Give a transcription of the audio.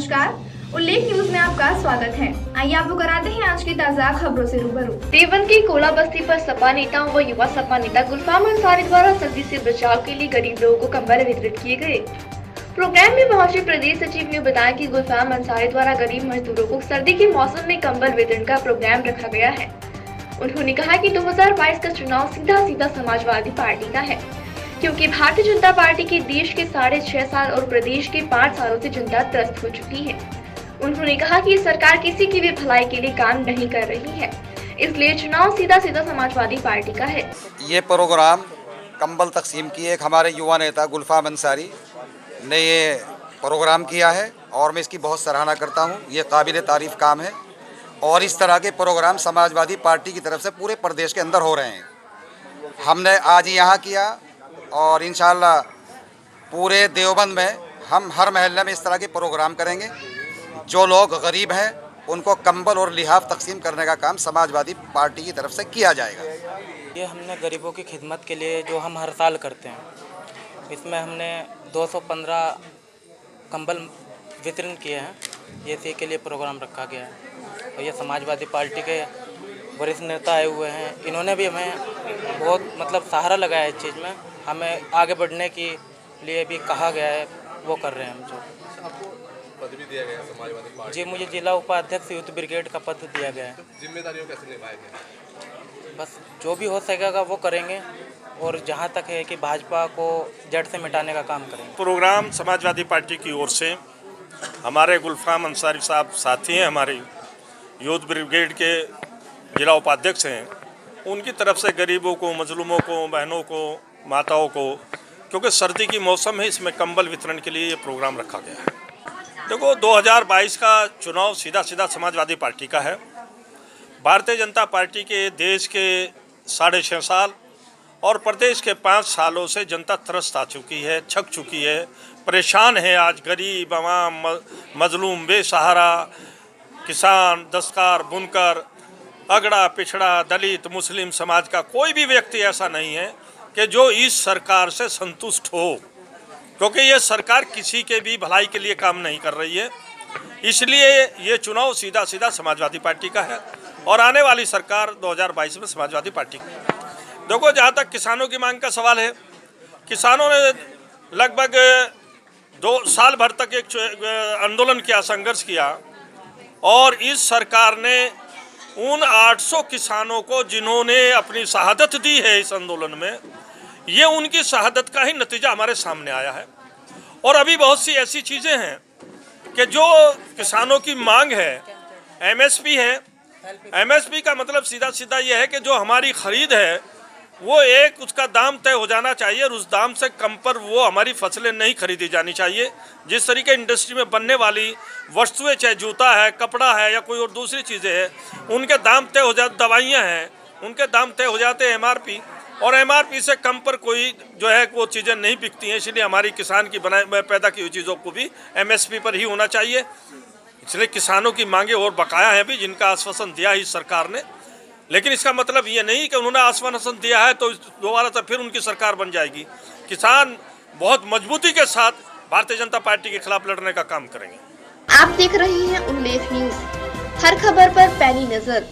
नमस्कार, उल्लेख न्यूज में आपका स्वागत है। आइए आपको कराते हैं आज की ताज़ा खबरों से रूबरू। देवबंद की कोला बस्ती पर सपा नेताओं व युवा सपा नेता गुलफाम अंसारी द्वारा सर्दी से बचाव के लिए गरीब लोगों को कंबल वितरित किए गए। प्रोग्राम में पहुंचे प्रदेश सचिव ने बताया कि गुलफाम अंसारी द्वारा गरीब मजदूरों को सर्दी के मौसम में कंबल वितरण का प्रोग्राम रखा गया है। उन्होंने कहा कि 2022 का चुनाव सीधा समाजवादी पार्टी का है, क्योंकि भारतीय जनता पार्टी के देश के 6.5 साल और प्रदेश के 5 सालों से जनता त्रस्त हो चुकी है। उन्होंने कहा कि सरकार किसी की भी भलाई के लिए काम नहीं कर रही है, इसलिए चुनाव सीधा समाजवादी पार्टी का है। ये प्रोग्राम कंबल तकसीम की एक हमारे युवा नेता गुलफाम अंसारी ने ये प्रोग्राम किया है और मैं इसकी बहुत सराहना करता हूँ। ये काबिल तारीफ काम है और इस तरह के प्रोग्राम समाजवादी पार्टी की तरफ से पूरे प्रदेश के अंदर हो रहे हैं। हमने आज यहाँ किया और इंशाअल्लाह पूरे देवबंद में हम हर महल्ले में इस तरह के प्रोग्राम करेंगे। जो लोग गरीब हैं उनको कंबल और लिहाफ तकसीम करने का काम समाजवादी पार्टी की तरफ से किया जाएगा। ये हमने गरीबों की खिदमत के लिए जो हम हर साल करते हैं, इसमें हमने 215 कंबल वितरण किए हैं। ये इसी के लिए प्रोग्राम रखा गया है और ये समाजवादी पार्टी के वरिष्ठ नेता आए हुए हैं। इन्होंने भी हमें बहुत सहारा लगाया है इस चीज़ में। हमें आगे बढ़ने के लिए भी कहा गया है, वो कर रहे हैं हम। जो पद भी दिया गया समाजवादी पार्टी जी, मुझे जिला उपाध्यक्ष यूथ ब्रिगेड का पद दिया गया है। जिम्मेदारियों कैसे निभाएंगे? बस जो भी हो सकेगा वो करेंगे और जहाँ तक है कि भाजपा को जड़ से मिटाने का काम करेंगे। प्रोग्राम समाजवादी पार्टी की ओर से हमारे गुलफाम अंसारी साहब साथी हैं, हमारे यूथ ब्रिगेड के जिला उपाध्यक्ष हैं। उनकी तरफ से गरीबों को, मजलूमों को, बहनों को, माताओं को, क्योंकि सर्दी की मौसम है, इसमें कंबल वितरण के लिए ये प्रोग्राम रखा गया है। देखो, 2022 का चुनाव सीधा समाजवादी पार्टी का है। भारतीय जनता पार्टी के देश के 6.5 साल और प्रदेश के 5 सालों से जनता त्रस्त आ चुकी है, छक चुकी है, परेशान है। आज गरीब, अवाम, मजलूम, बेसहारा, किसान, दस्तकार, बुनकर, अगड़ा पिछड़ा, दलित, मुस्लिम समाज का कोई भी व्यक्ति ऐसा नहीं है कि जो इस सरकार से संतुष्ट हो, क्योंकि ये सरकार किसी के भी भलाई के लिए काम नहीं कर रही है। इसलिए ये चुनाव सीधा समाजवादी पार्टी का है और आने वाली सरकार 2022 में समाजवादी पार्टी की। देखो, जहाँ तक किसानों की मांग का सवाल है, किसानों ने लगभग 2 साल भर तक एक आंदोलन किया, संघर्ष किया और इस सरकार ने उन 800 किसानों को जिन्होंने अपनी शहादत दी है इस आंदोलन में, ये उनकी शहादत का ही नतीजा हमारे सामने आया है। और अभी बहुत सी ऐसी चीज़ें हैं कि जो किसानों की मांग है, एमएसपी है। एमएसपी का मतलब सीधा ये है कि जो हमारी खरीद है वो एक उसका दाम तय हो जाना चाहिए और उस दाम से कम पर वो हमारी फसलें नहीं खरीदी जानी चाहिए। जिस तरीके इंडस्ट्री में बनने वाली वस्तुएं, चाहे जूता है, कपड़ा है या कोई और दूसरी चीज़ें हैं, उनके दाम तय हो जाते, दवाइयाँ हैं, उनके दाम तय हो जाते हैं एमआरपी, और एमआरपी से कम पर कोई जो है वो चीज़ें नहीं बिकती हैं। इसलिए हमारी किसान की पैदा की हुई चीज़ों को भी एमएसपी पर ही होना चाहिए। इसलिए किसानों की मांगे और बकाया है भी, जिनका आश्वासन दिया है इस सरकार ने। लेकिन इसका मतलब ये नहीं कि उन्होंने आश्वासन दिया है तो दोबारा से फिर उनकी सरकार बन जाएगी। किसान बहुत मजबूती के साथ भारतीय जनता पार्टी के खिलाफ लड़ने का काम करेंगे। आप देख रहे हैं उल्लेख न्यूज, हर खबर पर पैनी नजर।